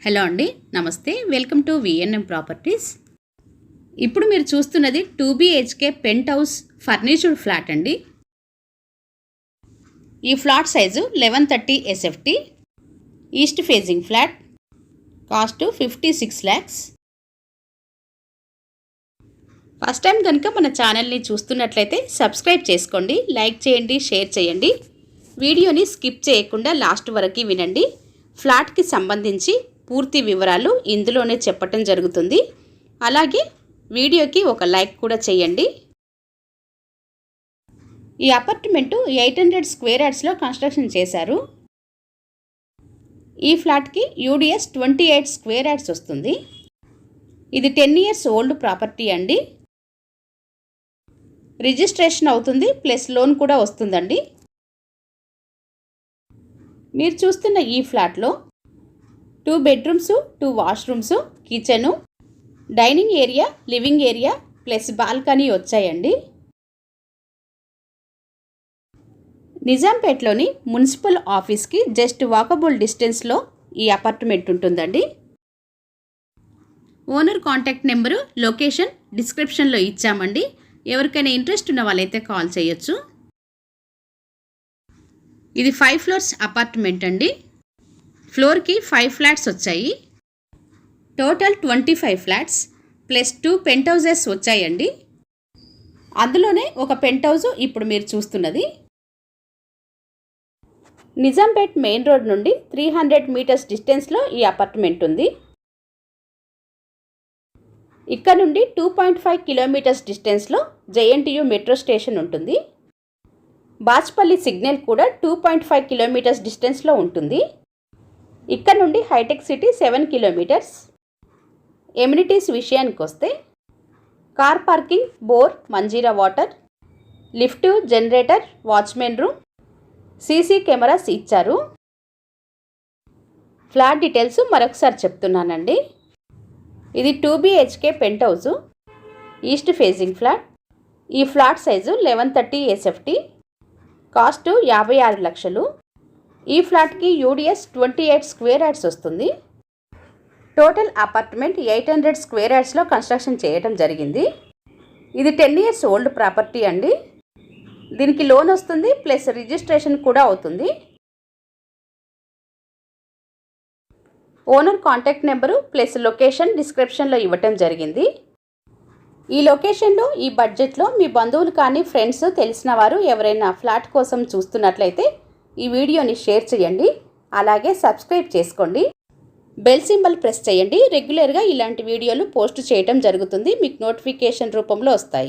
Hello అండి, నమస్తే. Welcome to VNM properties. ఇప్పుడు మీరు చూస్తున్నది 2 BHK penthouse furnished flat అండి. ఈ flat size 1130 SFT, east facing flat. Cost 56 lakhs. First time కనుక మన ఛానల్ని చూస్తున్నట్లయితే సబ్స్క్రైబ్ చేసుకోండి, లైక్ చేయండి, షేర్ చేయండి. వీడియోని స్కిప్ చేయకుండా లాస్ట్ వరకు వినండి. ఫ్లాట్కి సంబంధించి పూర్తి వివరాలు ఇందులోనే చెప్పటం జరుగుతుంది. అలాగే వీడియోకి ఒక లైక్ కూడా చేయండి. ఈ అపార్ట్మెంటు 800 స్క్వేర్ యార్డ్స్లో కన్స్ట్రక్షన్ చేశారు. ఈ ఫ్లాట్కి యూడిఎస్ 28 స్క్వేర్ యార్డ్స్ వస్తుంది. ఇది 10 years ఓల్డ్ ప్రాపర్టీ అండి. రిజిస్ట్రేషన్ అవుతుంది, ప్లస్ లోన్ కూడా వస్తుందండి. మీరు చూస్తున్న ఈ ఫ్లాట్లో 2 bedrooms, 2 washrooms, kitchen, dining area, living area plus balcony వచ్చాయండి. నిజాంపేట్లోని మున్సిపల్ ఆఫీస్కి జస్ట్ వాకబుల్ డిస్టెన్స్లో ఈ అపార్ట్మెంట్ ఉంటుందండి. ఓనర్ కాంటాక్ట్ నెంబరు, లొకేషన్ డిస్క్రిప్షన్లో ఇచ్చామండి. ఎవరికైనా ఇంట్రెస్ట్ ఉన్న వాళ్ళైతే కాల్ చేయొచ్చు. ఇది 5 floors అపార్ట్మెంట్ అండి. ఫ్లోర్కి 5 flats వచ్చాయి. టోటల్ 25 flats ప్లస్ 2 పెంట్ హౌసెస్ వచ్చాయండి. అందులోనే ఒక పెంట్ హౌస్ ఇప్పుడు మీరు చూస్తున్నది. నిజాంపేట్ మెయిన్ రోడ్ నుండి 300 meters డిస్టెన్స్లో ఈ అపార్ట్మెంట్ ఉంది. ఇక్కడ నుండి 2.5 kilometers డిస్టెన్స్లో JNTU మెట్రో స్టేషన్ ఉంటుంది. బాచ్పల్లి సిగ్నల్ కూడా 2.5 kilometers డిస్టెన్స్లో ఉంటుంది. ఇక్కడ నుండి హైటెక్ సిటీ 7 kilometers. ఎమ్యూనిటీస్ విషయానికి వస్తే car parking, bore, Manjeera water, lift, generator, watchman room, CC cameras ఇచ్చారు. ఫ్లాట్ డీటెయిల్స్ మరొకసారి చెప్తున్నానండి. ఇది 2 BHK penthouse, east facing flat. ఈ ఫ్లాట్ సైజు 1130 SFT, కాస్ట్ 56 లక్షలు. ఈ ఫ్లాట్కి యూడిఎస్ 28 స్క్వేర్ యార్డ్స్ వస్తుంది. టోటల్ అపార్ట్మెంట్ 800 స్క్వేర్ యార్డ్స్లో కన్స్ట్రక్షన్ చేయడం జరిగింది. ఇది 10 years ఓల్డ్ ప్రాపర్టీ అండి. దీనికి లోన్ వస్తుంది, ప్లస్ రిజిస్ట్రేషన్ కూడా అవుతుంది. Owner contact number plus location డిస్క్రిప్షన్లో ఇవ్వటం జరిగింది. ఈ లొకేషన్లో, ఈ బడ్జెట్లో మీ బంధువులు కానీ, ఫ్రెండ్స్, తెలిసిన వారు ఎవరైనా ఫ్లాట్ కోసం చూస్తున్నట్లయితే ఈ వీడియోని షేర్ చేయండి. అలాగే సబ్స్క్రైబ్ చేసుకోండి, బెల్ సింబల్ ప్రెస్ చేయండి. రెగ్యులర్గా ఇలాంటి వీడియోలు పోస్ట్ చేయడం జరుగుతుంది, మీకు నోటిఫికేషన్ రూపంలో వస్తాయి.